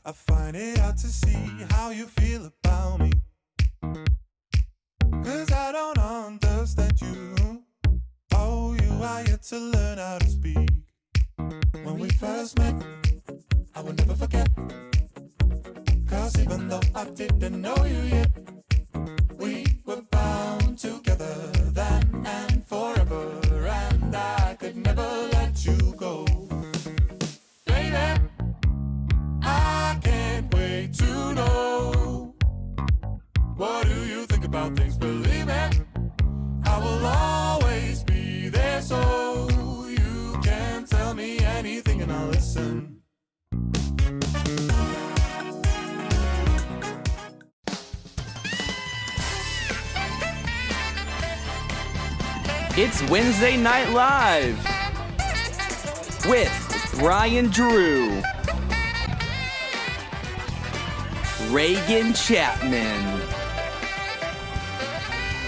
I find it hard to see how you feel about me. 'Cause I don't understand you. Oh, you are yet to learn how to speak. When we first met, I will never forget. 'Cause even though I didn't know you yet, we were bound together then and forever. And I could never let you go. Baby, I can't wait to know. What do you think about things? Believe me, I will always be there, so you can tell me anything and I'll listen. It's Wednesday Night Live with Brian Drew, Reagan Chapman,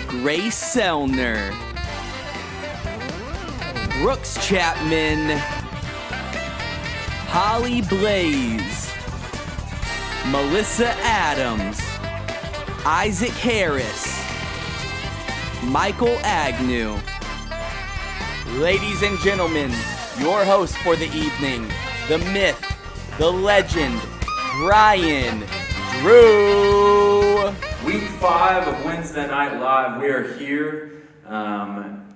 Grace Sellner, Brooks Chapman, Holly Blaze, Melissa Adams, Isaac Harris, Michael Agnew. Ladies and gentlemen, your host for the evening, the myth, the legend, Brian Drew. Week 5 of Wednesday Night Live, we are here.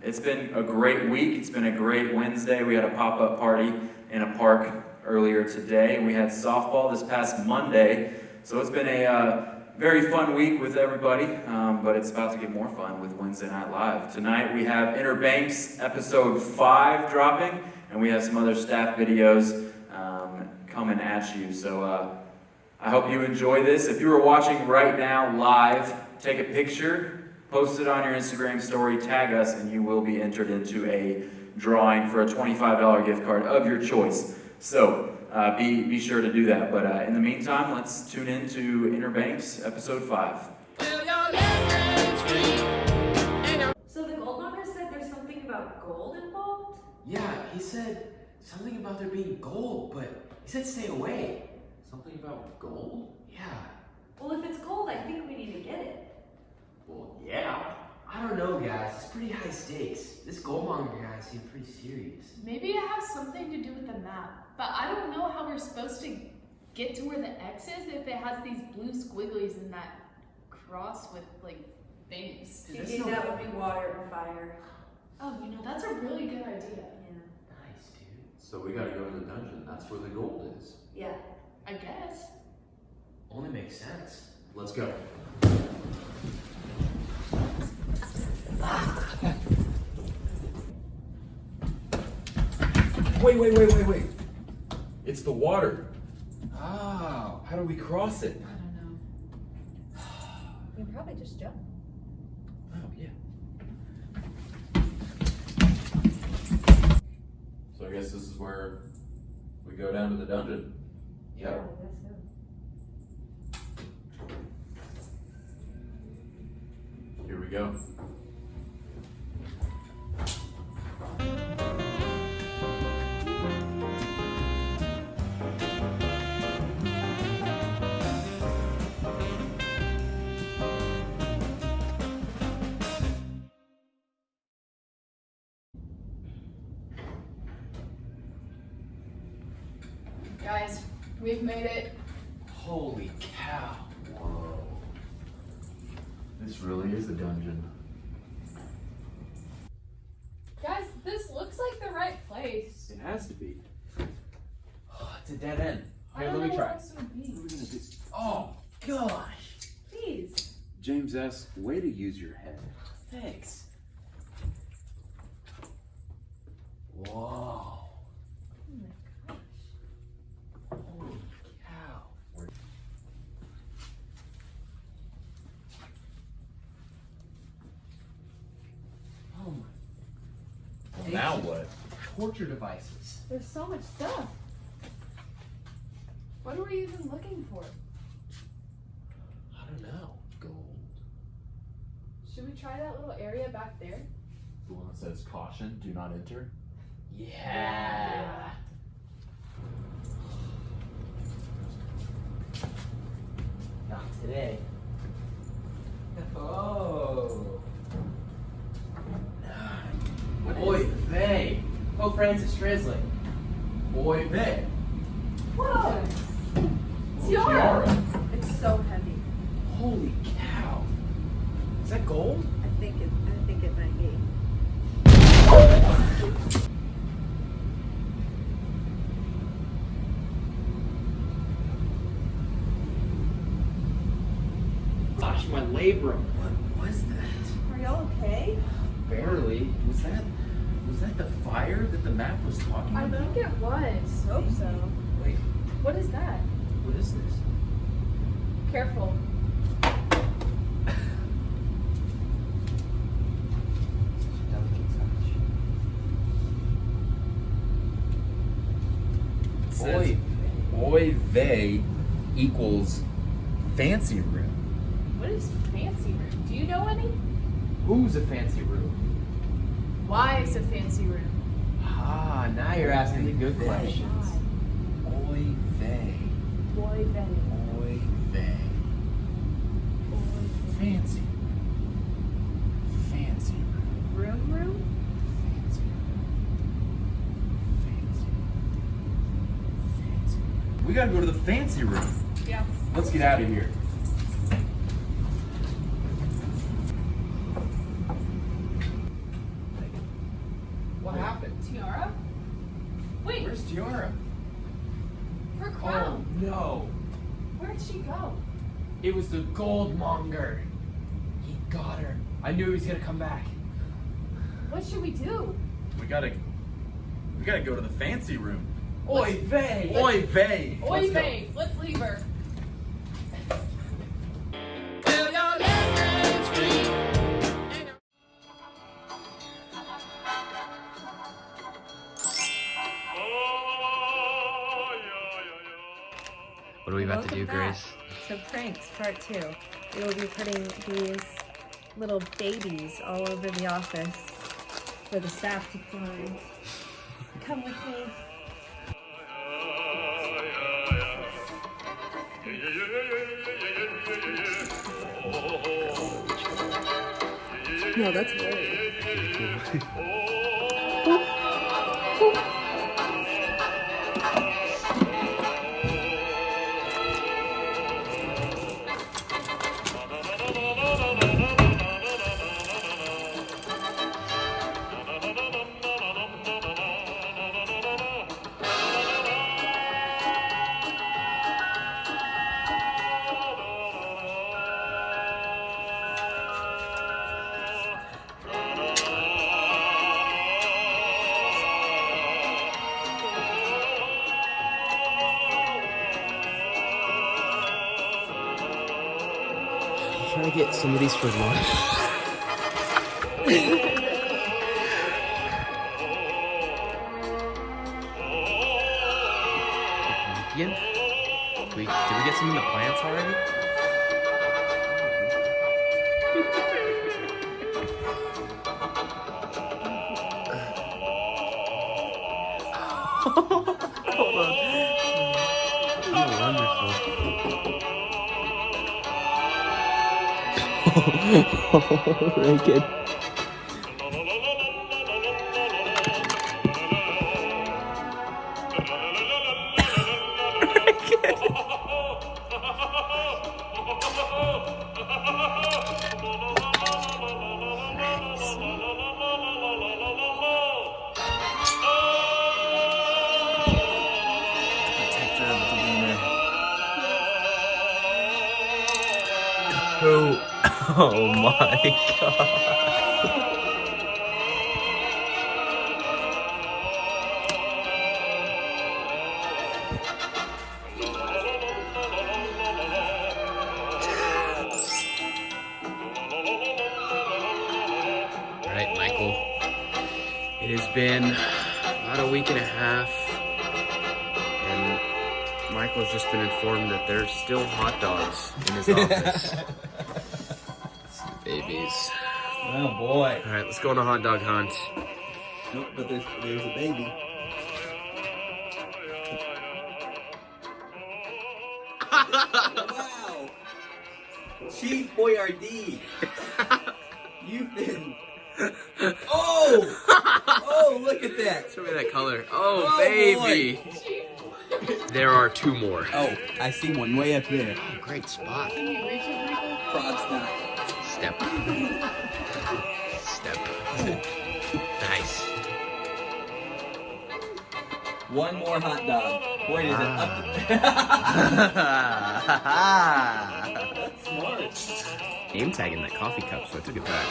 It's been a great week. It's been a great Wednesday. We had a pop-up party in a park earlier today. We had softball this past Monday. So it's been a very fun week with everybody, but it's about to get more fun with Wednesday Night Live. Tonight we have Inner Banks episode 5 dropping, and we have some other staff videos coming at you. So I hope you enjoy this. If you are watching right now live, take a picture, post it on your Instagram story, tag us, and you will be entered into a drawing for a $25 gift card of your choice. So be sure to do that. But in the meantime, let's tune in to Inner Banks episode 5. So the goldmonger said there's something about gold involved? Yeah, he said something about there being gold, but he said stay away. Something about gold? Yeah. Well, if it's gold, I think we need to get it. Well, yeah. I don't know, guys. It's pretty high stakes. This goldmonger guy seemed pretty serious. Maybe it has something to do with the map, but I don't know how we're supposed to get to where the X is if it has these blue squigglies and that cross with like things. You think that would be water and fire. Oh, that's a really good idea. Nice, dude. So we gotta go to the dungeon. That's where the gold is. Yeah. I guess. Only makes sense. Let's go. Wait. It's the water. Oh, how do we cross it? I don't know. You can probably just jump. Oh, yeah. So I guess this is where we go down to the dungeon. Yeah, I guess so. Here we go. Guys, we've made it. Holy cow. Whoa. This really is a dungeon. Guys, this looks like the right place. It has to be. It's a dead end. I Here, don't let me know try. what else it would be. What are we gonna do? Oh, gosh. Please. James S., way to use your head. Thanks. Whoa. Oh my gosh. Holy cow. Oh my. Well, now what? Torture devices. There's so much stuff. What are we even looking for? I don't know. Gold. Should we try that little area back there? The one that says caution, do not enter. Yeah. today. Oh. Oy vey. Pope Francis translate. Oy vey. Whoa! Tiara. It's so heavy. Holy cow. Is that gold? I think it might be. Gosh, my labrum. What was that? Are y'all okay? Barely. Was that the fire that the map was talking I about? think it was. Hope so. Wait, What is that? what is this? Careful. Oy, oy vey equals fancy room. What is fancy room? Do you know any? Who's a fancy room? Why is a fancy room? Ah, now you're asking the good questions. Oy vey. Boy, Benny. Oy vey. Fancy. Fancy room. Room? Fancy room. Fancy. Fancy. We gotta go to the fancy room. Yeah. Let's get out of here. What happened? Tiara? Wait, Where's Tiara? her crown. Oh no. Where'd she go? It was the gold monger. He got her. I knew he was gonna come back. What should we do? We gotta go to the fancy room. Oy vey. Oy vey. Oy Let's go. vey, let's leave her. What are we about to do, Welcome back Grace? to Pranks Part 2. We will be putting these little babies all over the office for the staff to find. Come with me. No, that's weird. Can I get some of these for lunch? Ian? Did we get some of the plants already? Hold on. Oh, wonderful. Very good. Oh my god. Alright, Michael. It has been about a week and a half, and Michael's just been informed that there's still hot dogs in his office. Babies. Oh boy. Alright, let's go on a hot dog hunt. Nope, but there's a baby. Wow. Chief Boyardee. You've been. Oh! Oh, look at that. Show me that color. Oh, Oh, baby. There are two more. Oh, I see one way up there. Oh, great spot. Can you reach it, Michael? Frog style. Step. Step. Nice. One more hot dog. Boy, is it up to... Smart. Name tagging that coffee cup, so I took it back.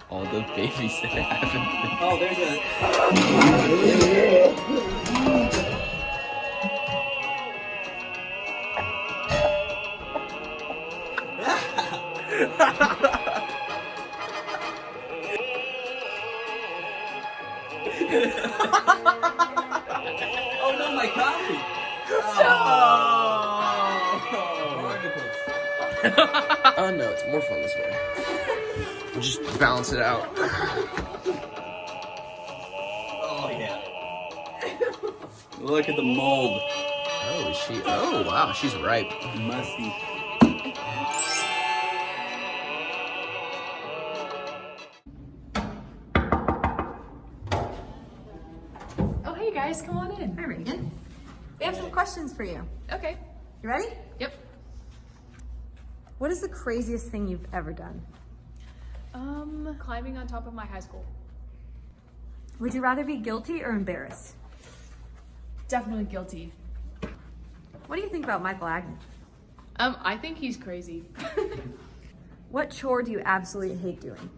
All the babies that haven't been. Oh, there's Oh no, my coffee! Oh no, it's more fun this way. We'll just balance it out. Oh yeah. Look at the mold. Oh, is she? Oh, wow, she's ripe. Musty. Oh, hey guys, come on in. Hi, Reagan. We have some questions for you. Okay. You ready? Yep. What is the craziest thing you've ever done? Climbing on top of my high school. Would you rather be guilty or embarrassed? Definitely guilty. What do you think about Michael Agnew? I think he's crazy. What chore do you absolutely hate doing?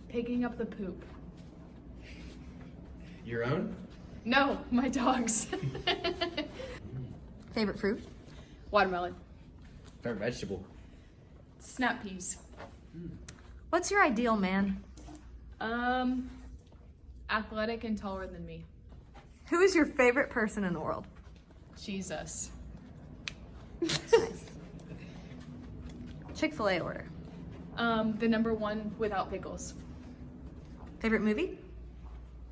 Picking up the poop. Your own? No, my dog's. Favorite fruit? Watermelon. Favorite vegetable? Snap peas. What's your ideal man? Athletic and taller than me. Who is your favorite person in the world? Jesus. Nice. Chick-fil-A order. The number one without pickles. Favorite movie?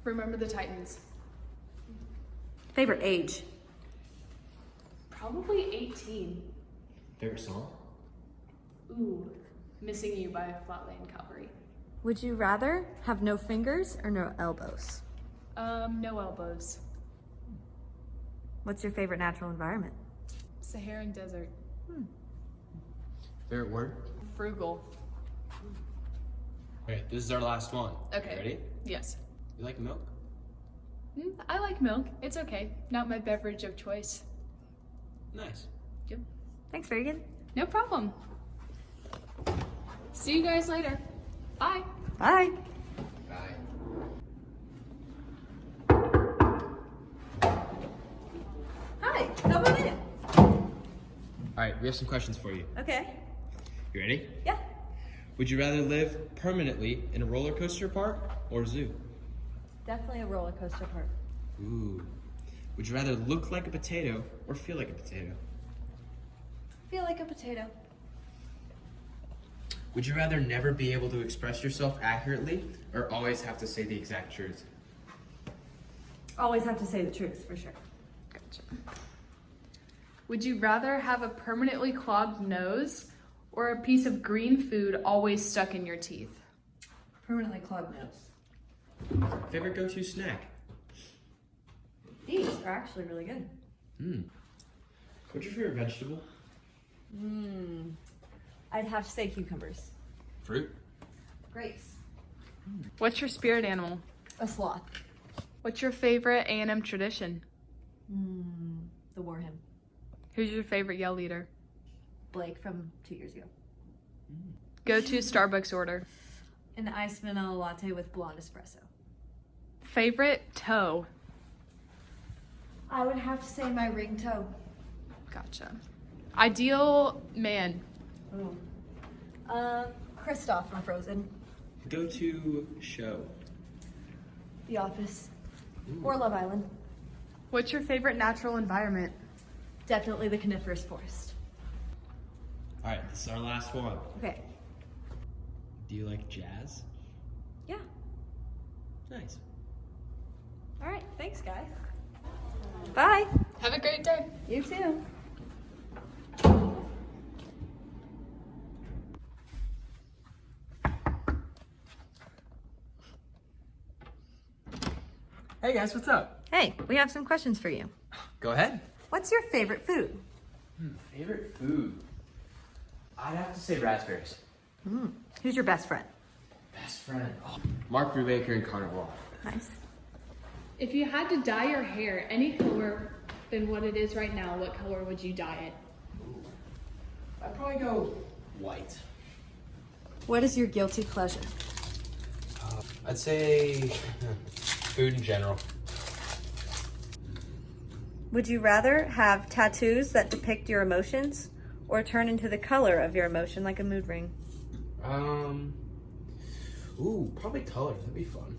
Remember the Titans. Favorite age? Probably 18. Favorite song? Ooh, Missing You by Flatland Cavalry. Would you rather have no fingers or no elbows? No elbows. What's your favorite natural environment? Saharan Desert. Favorite word? Frugal. Okay, this is our last one. Okay. You ready? Yes. You like milk? I like milk. It's okay. Not my beverage of choice. Nice. Yep. Thanks, Reagan. No problem. See you guys later. Bye. Bye. Bye. Hi, come on in. All right, we have some questions for you. Okay. You ready? Yeah. Would you rather live permanently in a roller coaster park or zoo? Definitely a roller coaster park. Ooh. Would you rather look like a potato or feel like a potato? Feel like a potato. Would you rather never be able to express yourself accurately or always have to say the exact truth? Always have to say the truth, for sure. Gotcha. Would you rather have a permanently clogged nose or a piece of green food always stuck in your teeth? Permanently clogged nose. Favorite go-to snack? These are actually really good. What's your favorite vegetable? I'd have to say cucumbers. Fruit? Grapes. What's your spirit animal? A sloth. What's your favorite A&M tradition? The war hymn. Who's your favorite Yell leader? Blake from 2 years ago. Go to Starbucks order. An iced vanilla latte with blonde espresso. Favorite toe? I would have to say my ring toe. Gotcha. Ideal man? Ooh. Kristoff from Frozen. Go-to show? The Office. Or Love Island. What's your favorite natural environment? Definitely the coniferous forest. All right, this is our last one. Okay. Do you like jazz? Yeah. Nice. All right, thanks, guys. Bye. Have a great day. You too. Hey guys, what's up? Hey, we have some questions for you. Go ahead. What's your favorite food? Favorite food? I'd have to say raspberries. Who's your best friend? Best friend. Oh, Mark Brubaker and Connor Wall. Nice. If you had to dye your hair any color than what it is right now, what color would you dye it? I'd probably go white. What is your guilty pleasure? I'd say food in general. Would you rather have tattoos that depict your emotions or turn into the color of your emotion like a mood ring? Probably color. That'd be fun.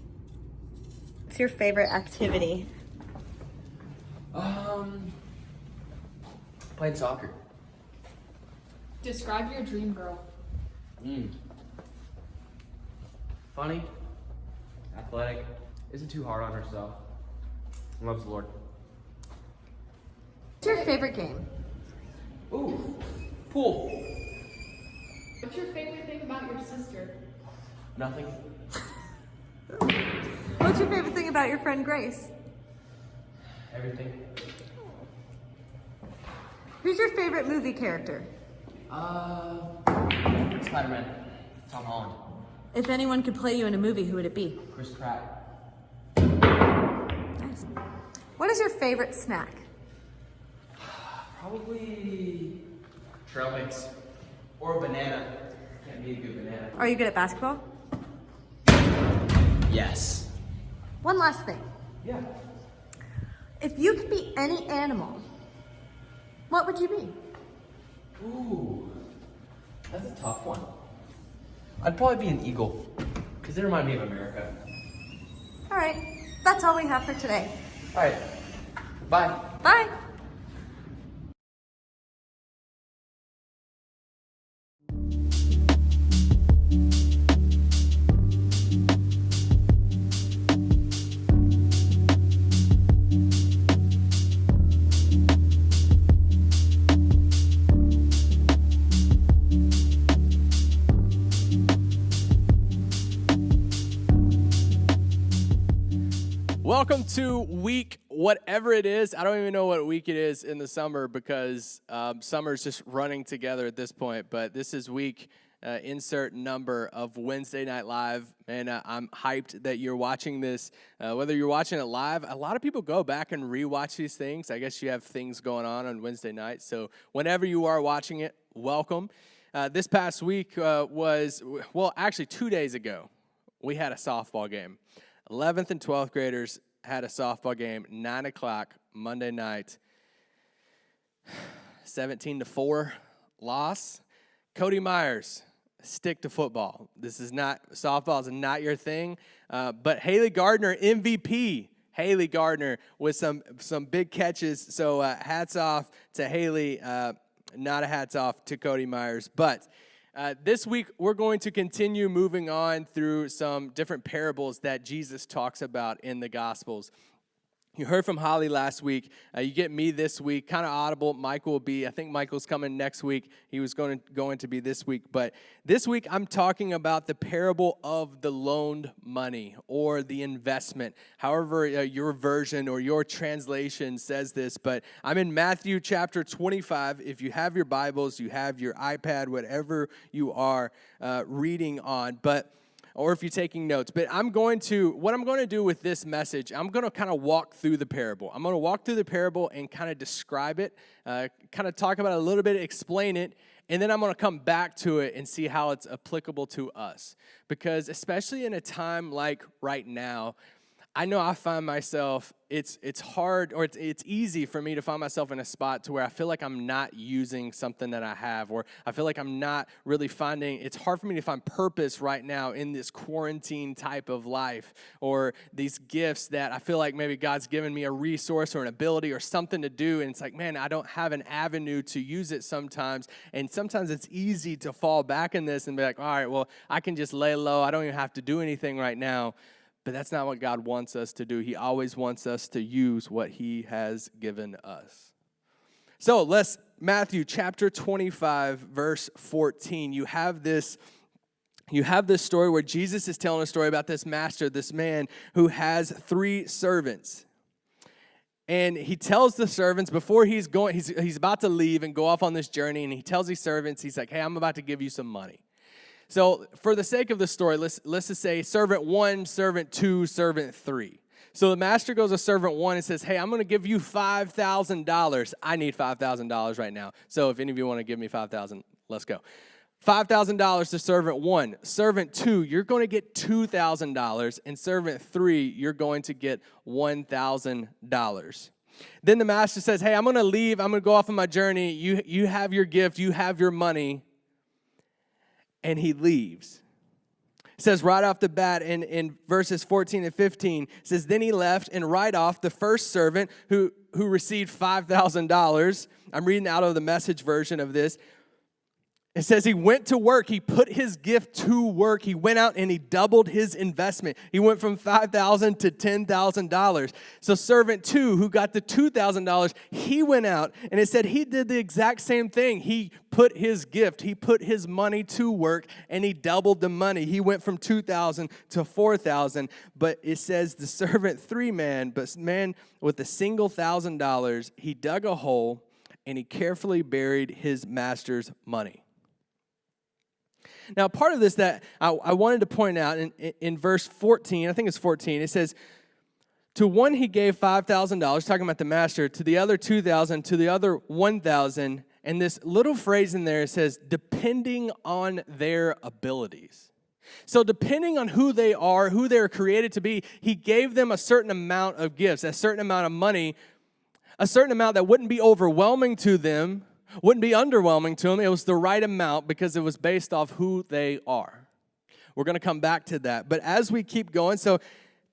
What's your favorite activity? Playing soccer. Describe your dream girl. Funny, athletic, isn't too hard on herself, loves the Lord. What's your favorite game? Ooh, pool. What's your favorite thing about your sister? Nothing. What's your favorite thing about your friend Grace? Everything. Who's your favorite movie character? Spider-Man. Tom Holland. If anyone could play you in a movie, who would it be? Chris Pratt. Nice. What is your favorite snack? Probably trail mix or a banana. Can't be a good banana. Are you good at basketball? Yes. One last thing. Yeah. If you could be any animal, what would you be? Ooh, that's a tough one. I'd probably be an eagle, because they remind me of America. All right, that's all we have for today. All right, bye. Bye. Welcome to week whatever it is. I don't even know what week it is in the summer because summer's just running together at this point. But this is week insert number of Wednesday Night Live, and I'm hyped that you're watching this. Whether you're watching it live, a lot of people go back and rewatch these things. I guess you have things going on Wednesday night. So whenever you are watching it, welcome. This past week actually 2 days ago, we had a softball game. 11th and 12th graders had a softball game, 9 o'clock Monday night. 17-4 loss. Cody Myers, stick to football. Softball is not your thing. But Haley Gardner, MVP. Haley Gardner with some big catches. So hats off to Haley, not a hats off to Cody Myers. But this week, we're going to continue moving on through some different parables that Jesus talks about in the Gospels. You heard from Holly last week. You get me this week, kind of audible. Michael will be, I think Michael's coming next week. He was going to be this week. But this week, I'm talking about the parable of the loaned money or the investment, however your version or your translation says this. But I'm in Matthew chapter 25. If you have your Bibles, you have your iPad, whatever you are reading on. Or if you're taking notes. But what I'm going to do with this message, I'm going to kind of walk through the parable. I'm going to walk through the parable and kind of describe it, kind of talk about it a little bit, explain it, and then I'm going to come back to it and see how it's applicable to us. Because especially in a time like right now, I know I find myself, it's hard, or it's easy for me to find myself in a spot to where I feel like I'm not using something that I have, or I feel like I'm not really it's hard for me to find purpose right now in this quarantine type of life, or these gifts that I feel like maybe God's given me a resource or an ability or something to do, and it's like, man, I don't have an avenue to use it sometimes, and sometimes it's easy to fall back in this and be like, all right, well, I can just lay low, I don't even have to do anything right now. But that's not what God wants us to do. He always wants us to use what he has given us. So Matthew chapter 25, verse 14. You have this story where Jesus is telling a story about this master, this man who has 3 servants. And he tells the servants before he's about to leave and go off on this journey, and he tells these servants, he's like, hey, I'm about to give you some money. So for the sake of the story, let's just say servant 1, servant 2, servant 3. So the master goes to servant 1 and says, hey, I'm going to give you $5,000. I need $5,000 right now. So if any of you want to give me $5,000, let's go. $5,000 to servant 1. Servant 2, you're going to get $2,000. And servant 3, you're going to get $1,000. Then the master says, hey, I'm going to leave. I'm going to go off on my journey. You have your gift. You have your money. And he leaves. It says right off the bat in verses 14 and 15, it says, then he left, and right off the first servant who received $5,000, I'm reading out of the Message version of this, it says he went to work. He put his gift to work. He went out and he doubled his investment. He went from $5,000 to $10,000. So servant 2, who got the $2,000, he went out, and it said he did the exact same thing. He put his gift, he put his money to work, and he doubled the money. He went from $2,000 to $4,000. But it says the servant 3 man with a single $1,000, he dug a hole and he carefully buried his master's money. Now, part of this that I wanted to point out in verse 14, I think it's 14, it says, to one he gave $5,000, talking about the master, to the other $2,000, to the other $1,000, and this little phrase in there says, depending on their abilities. So depending on who they are, who they're created to be, he gave them a certain amount of gifts, a certain amount of money, a certain amount that wouldn't be overwhelming to them, wouldn't be underwhelming to them. It was the right amount because it was based off who they are. We're going to come back to that. But as we keep going, so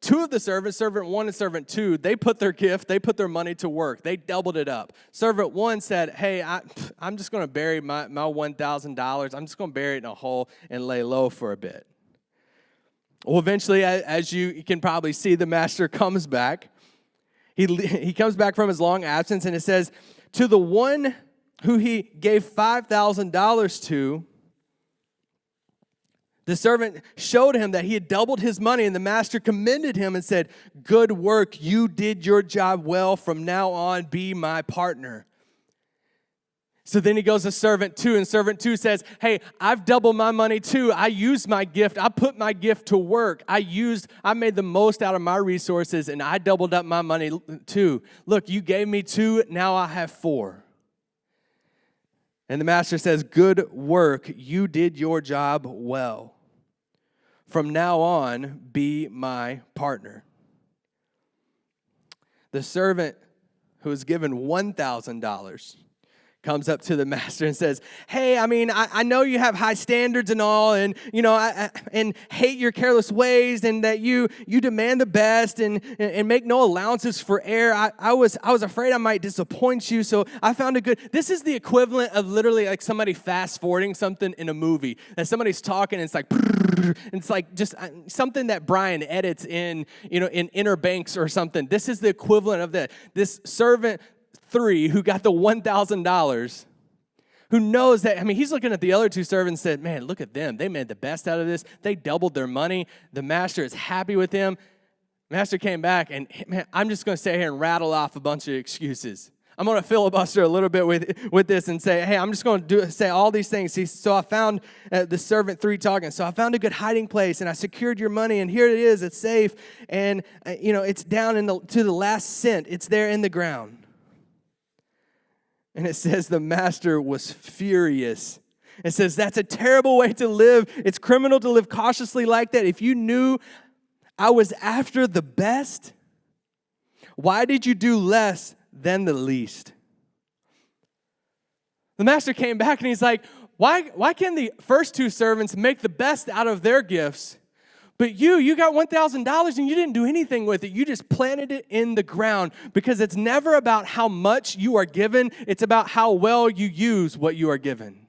2 of the servants, servant 1 and servant 2, they put their gift, they put their money to work. They doubled it up. Servant 1 said, hey, I'm just going to bury my $1,000. I'm just going to bury it in a hole and lay low for a bit. Well, eventually, as you can probably see, the master comes back. He comes back from his long absence, and it says, to the one who he gave $5,000 to, the servant showed him that he had doubled his money, and the master commended him and said, good work, you did your job well. From now on, be my partner. So then he goes to servant 2, and servant 2 says, hey, I've doubled my money too. I used my gift. I put my gift to work. I made the most out of my resources, and I doubled up my money too. Look, you gave me 2, now I have 4. And the master says, good work, you did your job well. From now on, be my partner. The servant who was given $1,000 comes up to the master and says, hey, I know you have high standards and all, and and hate your careless ways, and that you demand the best and make no allowances for error. I was afraid I might disappoint you, so I found a good. This is the equivalent of literally like somebody fast forwarding something in a movie that somebody's talking, and it's like, and it's like just something that Brian edits in Inner Banks or something. This is the equivalent of that. This servant 3 who got the $1,000, who knows that, he's looking at the other 2 servants and said, man, look at them. They made the best out of this. They doubled their money. The master is happy with them. Master came back, and man, I'm just going to sit here and rattle off a bunch of excuses. I'm going to filibuster a little bit with this and say, hey, I'm just going to say all these things. See, so I found the servant 3 talking. So I found a good hiding place, and I secured your money, and here it is. It's safe, and it's down to the last cent. It's there in the ground. And it says the master was furious. It says that's a terrible way to live. It's criminal to live cautiously like that. If you knew I was after the best, why did you do less than the least? The master came back and he's like, why can the first 2 servants make the best out of their gifts? But you got $1,000 and you didn't do anything with it. You just planted it in the ground, because it's never about how much you are given. It's about how well you use what you are given.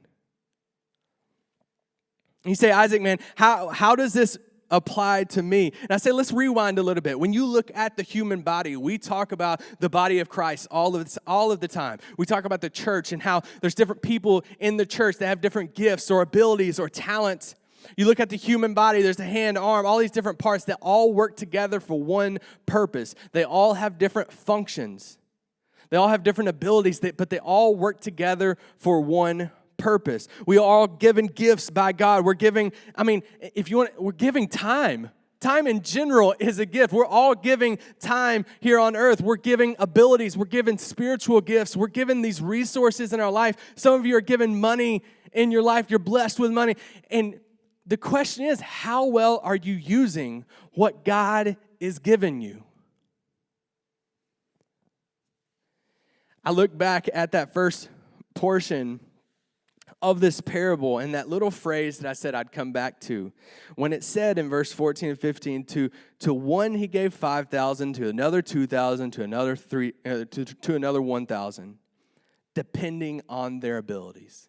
You say, Isaac, man, how does this apply to me? And I say, let's rewind a little bit. When you look at the human body, we talk about the body of Christ all of the time. We talk about the church and how there's different people in the church that have different gifts or abilities or talents. You look at the human body, there's a hand, arm, all these different parts that all work together for one purpose. They all have different functions. They all have different abilities, but they all work together for one purpose. We are all given gifts by God. We're giving time. Time in general is a gift. We're all giving time here on earth. We're giving abilities. We're given spiritual gifts. We're given these resources in our life. Some of you are given money in your life. You're blessed with money. And the question is, how well are you using what God is giving you? I look back at that first portion of this parable and that little phrase that I said I'd come back to. When it said in verse 14 and 15, to one he gave 5,000, to another 2,000, to another 1,000, depending on their abilities.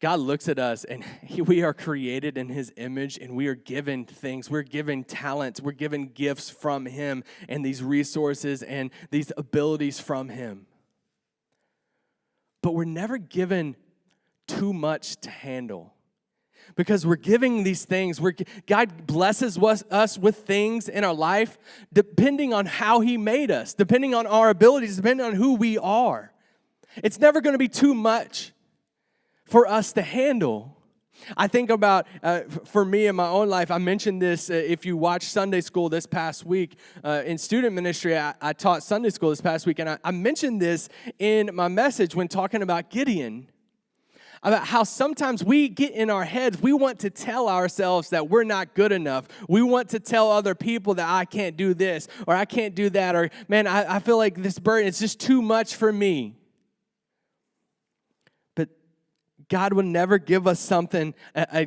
God looks at us and we are created in his image and we are given things. We're given talents. We're given gifts from him and these resources and these abilities from him. But we're never given too much to handle because we're giving these things. God blesses us with things in our life depending on how he made us, depending on our abilities, depending on who we are. It's never going to be too much for us to handle. I think about, for me in my own life, I mentioned this, if you watched Sunday school this past week, in student ministry, I taught Sunday school this past week, and I mentioned this in my message when talking about Gideon, about how sometimes we get in our heads, we want to tell ourselves that we're not good enough. We want to tell other people that I can't do this, or I can't do that, or man, I feel like this burden, it's just too much for me. God will never give us something,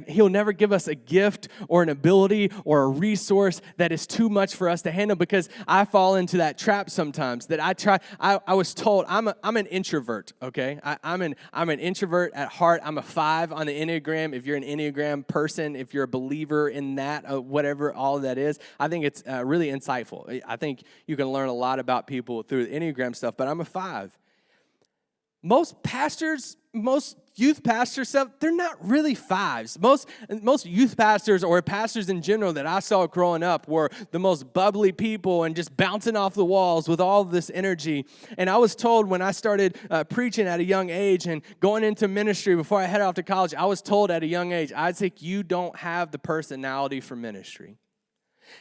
he'll never give us a gift or an ability or a resource that is too much for us to handle, because I fall into that trap sometimes that I was told I'm an introvert, okay? I'm an introvert at heart. I'm a 5 on the Enneagram. If you're an Enneagram person, if you're a believer in that, whatever all that is, I think it's really insightful. I think you can learn a lot about people through the Enneagram stuff, but I'm a 5. Most pastors, most youth pastors, they're not really 5s. Most youth pastors or pastors in general that I saw growing up were the most bubbly people and just bouncing off the walls with all this energy. And I was told when I started preaching at a young age and going into ministry before I head off to college, I was told at a young age, Isaac, you don't have the personality for ministry.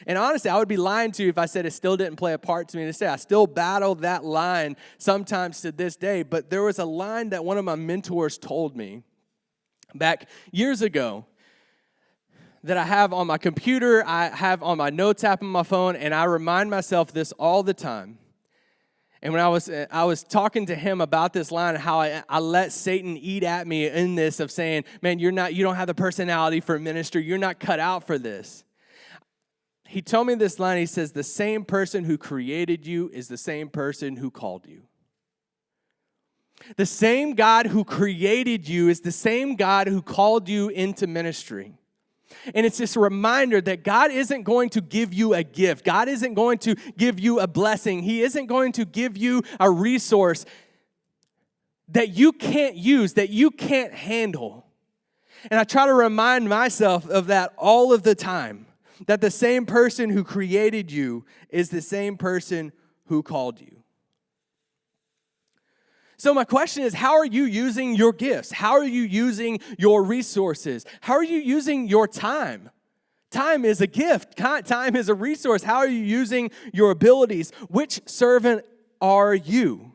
And honestly, I would be lying to you if I said it still didn't play a part to me today. I still battle that line sometimes to this day. But there was a line that one of my mentors told me back years ago that I have on my computer, I have on my notes app on my phone, and I remind myself this all the time. And when I was talking to him about this line, how I let Satan eat at me in this of saying, man, you don't have the personality for ministry. You're not cut out for this. He told me this line. He says, the same person who created you is the same person who called you. The same God who created you is the same God who called you into ministry. And it's this reminder that God isn't going to give you a gift. God isn't going to give you a blessing. He isn't going to give you a resource that you can't use, that you can't handle. And I try to remind myself of that all of the time. That the same person who created you is the same person who called you. So my question is, how are you using your gifts? How are you using your resources? How are you using your time? Time is a gift. Time is a resource. How are you using your abilities? Which servant are you?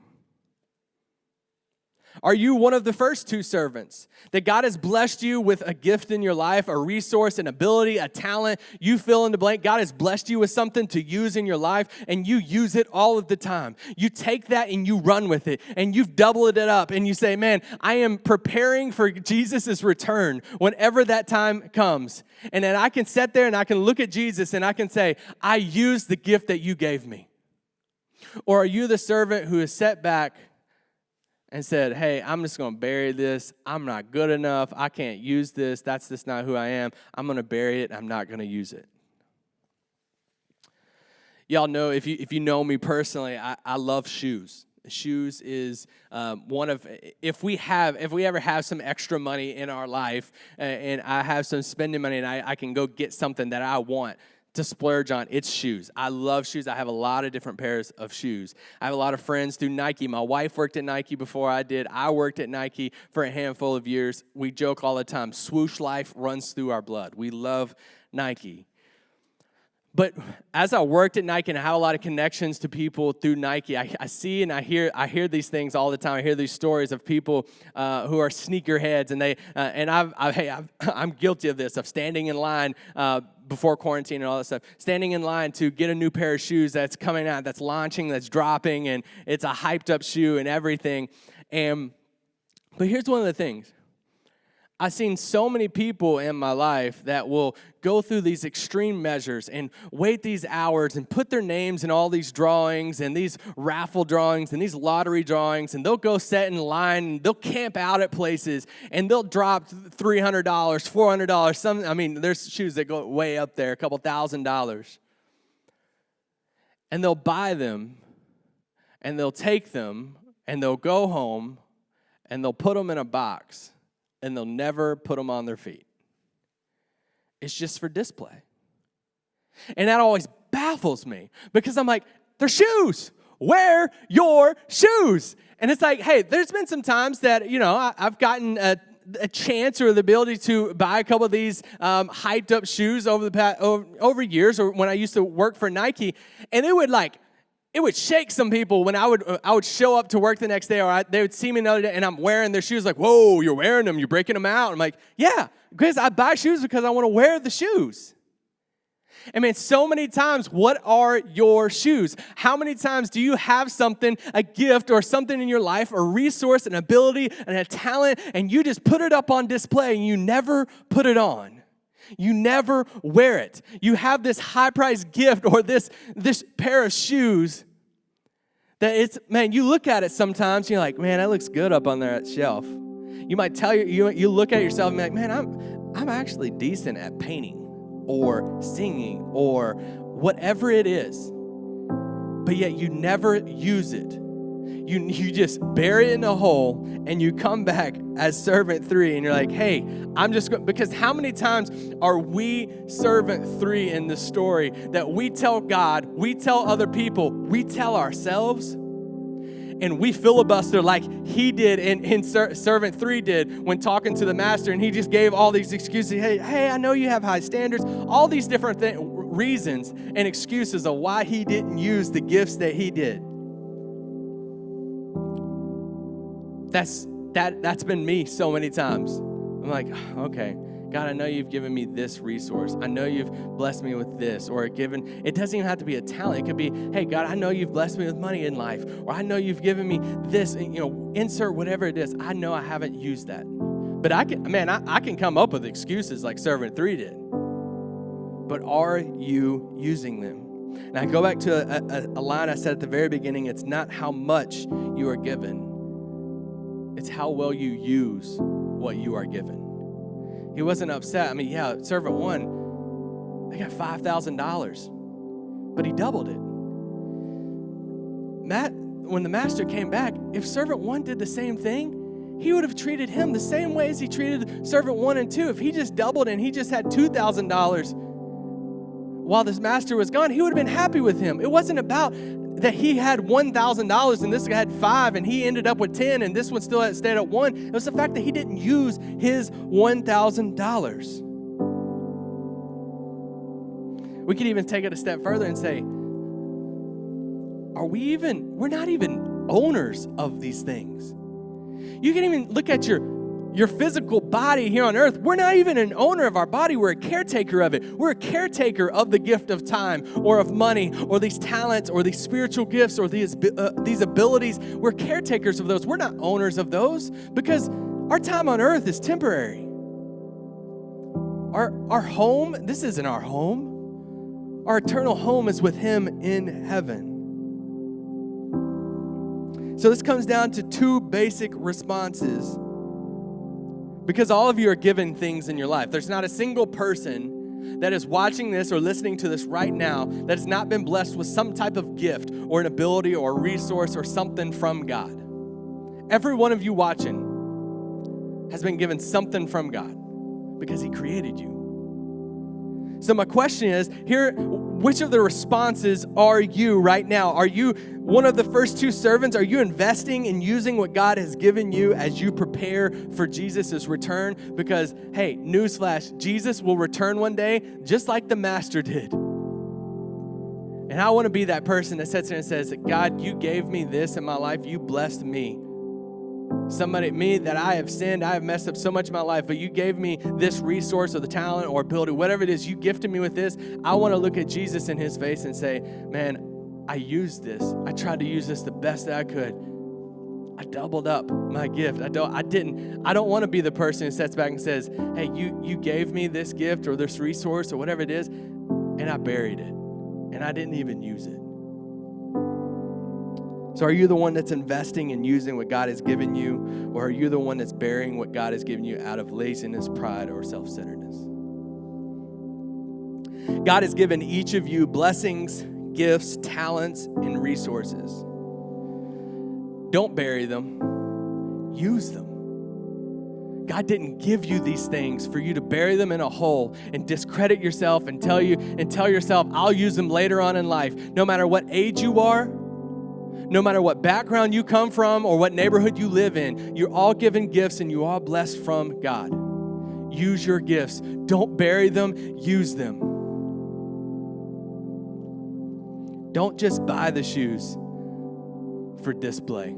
Are you one of the first 2 servants? That God has blessed you with a gift in your life, a resource, an ability, a talent. You fill in the blank. God has blessed you with something to use in your life, and you use it all of the time. You take that and you run with it, and you've doubled it up, and you say, man, I am preparing for Jesus' return whenever that time comes. And then I can sit there and I can look at Jesus and I can say, I used the gift that you gave me. Or are you the servant who is set back and said, hey, I'm just going to bury this. I'm not good enough. I can't use this. That's just not who I am. I'm going to bury it. I'm not going to use it. Y'all know, if you know me personally, I love shoes. Shoes is one of, if we ever have some extra money in our life and I have some spending money and I can go get something that I want to splurge on, it's shoes. I love shoes. I have a lot of different pairs of shoes. I have a lot of friends through Nike. My wife worked at Nike before I did. I worked at Nike for a handful of years. We joke all the time, swoosh life runs through our blood. We love Nike. But as I worked at Nike and I had a lot of connections to people through Nike, I see and I hear these things all the time. I hear these stories of people who are sneakerheads, and I'm guilty of this, of standing in line before quarantine and all that stuff, standing in line to get a new pair of shoes that's coming out, that's launching, that's dropping, and it's a hyped up shoe and everything. But here's one of the things. I've seen so many people in my life that will go through these extreme measures and wait these hours and put their names in all these drawings and these raffle drawings and these lottery drawings, and they'll go set in line and they'll camp out at places and they'll drop $300, $400. There's shoes that go way up there, a couple $1,000. And they'll buy them and they'll take them and they'll go home and they'll put them in a box. And they'll never put them on their feet. It's just for display. And that always baffles me because I'm like, they're shoes. Wear your shoes. And it's like, hey, there's been some times that, I've gotten a chance or the ability to buy a couple of these hyped up shoes over years, or when I used to work for Nike, and it would shake some people when I would show up to work the next day, or they would see me another day, and I'm wearing their shoes. Like, whoa, you're wearing them, you're breaking them out. I'm like, yeah, because I buy shoes because I want to wear the shoes. So many times, what are your shoes? How many times do you have something, a gift or something in your life, a resource, an ability, and a talent, and you just put it up on display and you never put it on? You never wear it. You have this high-priced gift or this pair of shoes that you look at it sometimes and you're like, man, that looks good up on that shelf. You might tell you look at yourself and be like, man, I'm actually decent at painting or singing or whatever it is. But yet you never use it. You just bury it in a hole and you come back as servant 3 and you're like, hey, because how many times are we servant 3 in the story that we tell God, we tell other people, we tell ourselves, and we filibuster like he did in servant 3 did when talking to the master, and he just gave all these excuses. Hey, I know you have high standards, all these different reasons and excuses of why he didn't use the gifts that he did. That's been me so many times. I'm like, okay, God, I know you've given me this resource. I know you've blessed me with this, it doesn't even have to be a talent. It could be, hey, God, I know you've blessed me with money in life, or I know you've given me this, insert whatever it is. I know I haven't used that. But I can come up with excuses like servant 3 did. But are you using them? And I go back to a line I said at the very beginning. It's not how much you are given. It's how well you use what you are given. He wasn't upset. Servant 1, they got $5,000, but he doubled it. When the master came back, if servant 1 did the same thing, he would have treated him the same way as he treated servant 1 and 2. If he just doubled and he just had $2,000 while this master was gone, he would have been happy with him. It wasn't about that he had $1,000 and this guy had 5 and he ended up with 10 and this one still had stayed at 1. It was the fact that he didn't use his $1,000. We could even take it a step further and say, we're not even owners of these things. You can even look at your physical body here on earth. We're not even an owner of our body. We're a caretaker of it. We're a caretaker of the gift of time or of money or these talents or these spiritual gifts or these abilities. We're caretakers of those. We're not owners of those because our time on earth is temporary. Our home, this isn't our home. Our eternal home is with him in heaven. So this comes down to two basic responses, because all of you are given things in your life. There's not a single person that is watching this or listening to this right now that has not been blessed with some type of gift or an ability or a resource or something from God. Every one of you watching has been given something from God because he created you. So my question is, here, which of the responses are you right now? Are you one of the first two servants? Are you investing in using what God has given you as you prepare for Jesus' return? Because, hey, newsflash, Jesus will return one day just like the master did. And I want to be that person that sits there and says, God, you gave me this in my life. You blessed me. Me that I have sinned, I have messed up so much in my life, but you gave me this resource or the talent or ability, whatever it is, you gifted me with this. I want to look at Jesus in his face and say, man, I used this. I tried to use this the best that I could. I doubled up my gift. I don't want to be the person who sits back and says, hey, you gave me this gift or this resource or whatever it is, and I buried it, and I didn't even use it. So are you the one that's investing and using what God has given you, or are you the one that's burying what God has given you out of laziness, pride, or self-centeredness? God has given each of you blessings, gifts, talents, and resources. Don't bury them. Use them. God didn't give you these things for you to bury them in a hole and discredit yourself and tell yourself, I'll use them later on in life. No matter what age you are, no matter what background you come from or what neighborhood you live in, you're all given gifts and you're all blessed from God. Use your gifts. Don't bury them. Use them. Don't just buy the shoes for display.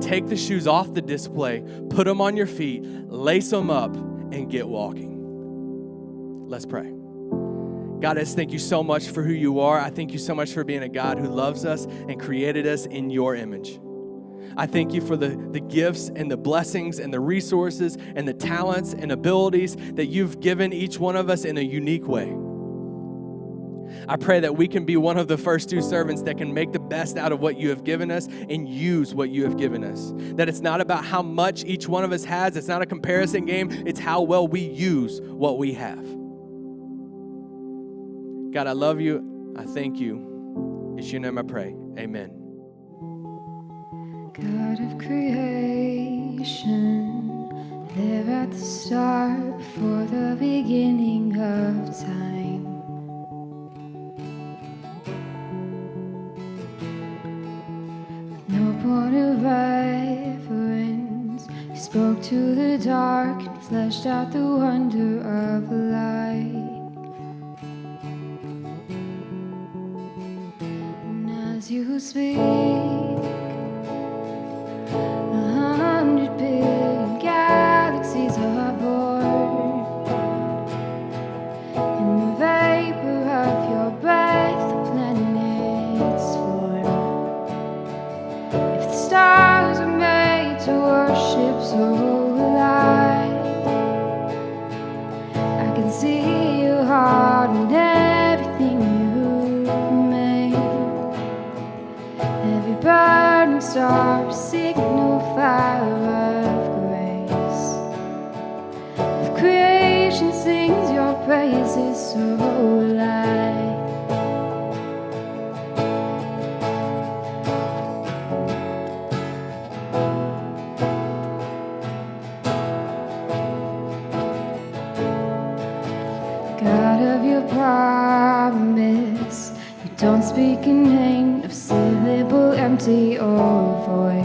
Take the shoes off the display, put them on your feet, lace them up, and get walking. Let's pray. God, I just thank you so much for who you are. I thank you so much for being a God who loves us and created us in your image. I thank you for the gifts and the blessings and the resources and the talents and abilities that you've given each one of us in a unique way. I pray that we can be one of the first two servants that can make the best out of what you have given us and use what you have given us. That it's not about how much each one of us has. It's not a comparison game. It's how well we use what we have. God, I love you. I thank you. In your name I pray. Amen. God of creation, there at the start, before the beginning of time. No point of reference, you spoke to the dark and fleshed out the wonder of light. As you speak, 100 billion galaxies are born. In the vapor of your breath, the planets form. If the stars are made to worship so light, I can see your heart and everything you've made. Every burning star, signal fire of grace. If creation sings your praises so loud, God of your promise, you don't speak in vain, of syllable empty or void.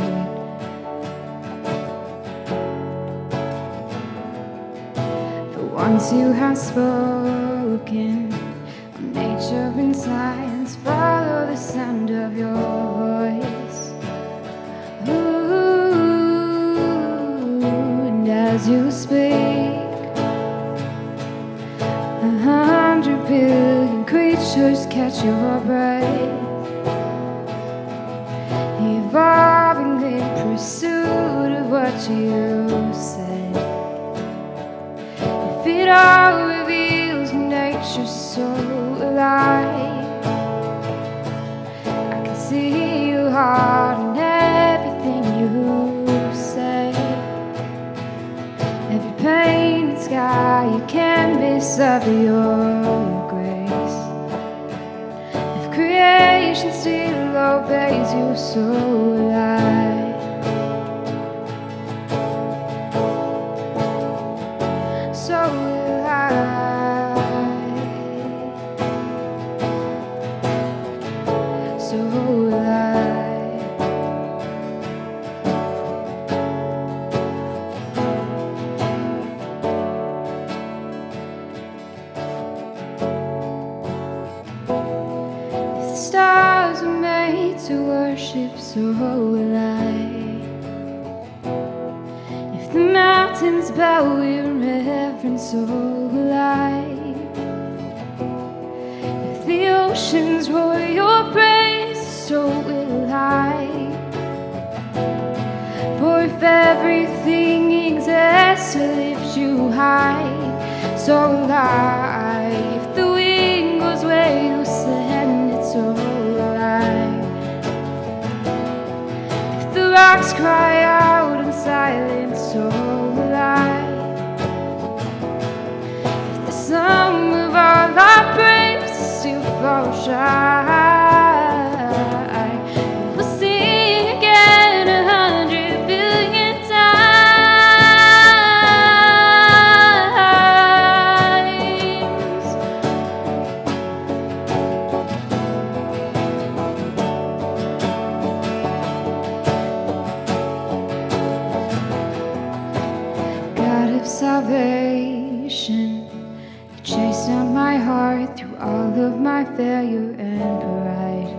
For once you have spoken, nature and science follow the sound of your voice. Ooh, and as you speak, 100 billion creatures catch your breath, evolving in pursuit of what you said. If it all reveals nature so alive, I can see your heart and everything of your grace. If creation still obeys you, so will I. So will I. So will I. If the stars were made to worship, so will I. If the mountains bow in reverence, so will I. If the oceans roar your praise, so will I. For if everything exists to lift you high, so will I. If the wind goes where you send it, so will I. If the rocks cry out in silence, so will I. If the sum of all our praise still falls shy, we'll sing again 100 billion times. God of salvation, you chased down my heart through all of my failure and pride.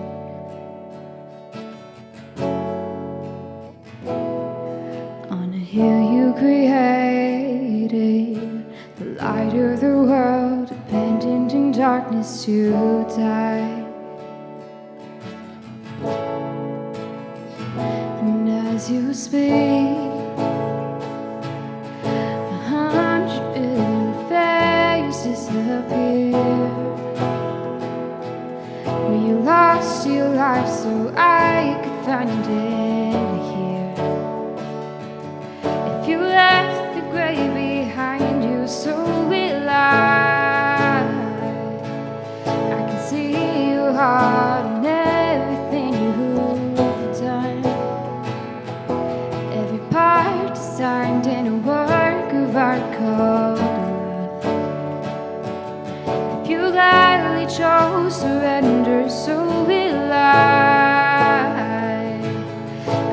On a hill you created, the light of the world, abandoned in darkness to die. And as you speak, 100 billion failures disappear. Where you lost your life so I could find it here. If you left the grave behind you, so will I. I can see your heart and everything you've done. Every part designed in a work of art called love. If you gladly chose surrender, so will I.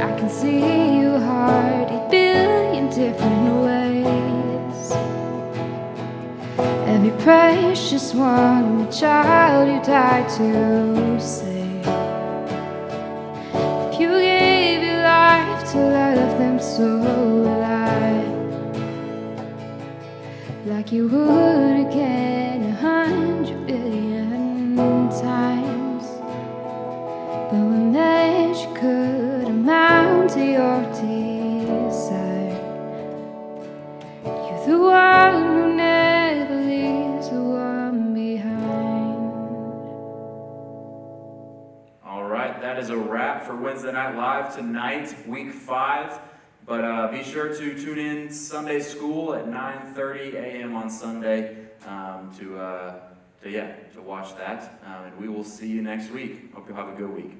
I can see your heart 8 billion different ways. Every precious one, the child you died to save. If you gave your life to love them, so will I. Like you would again 100 billion times. But one measure could amount to your desire. You're the one who never leaves the one behind. All right, that is a wrap for Wednesday Night Live tonight, week 5. But be sure to tune in Sunday school at 9:30 a.m. on Sunday to watch that. And we will see you next week. Hope you'll have a good week.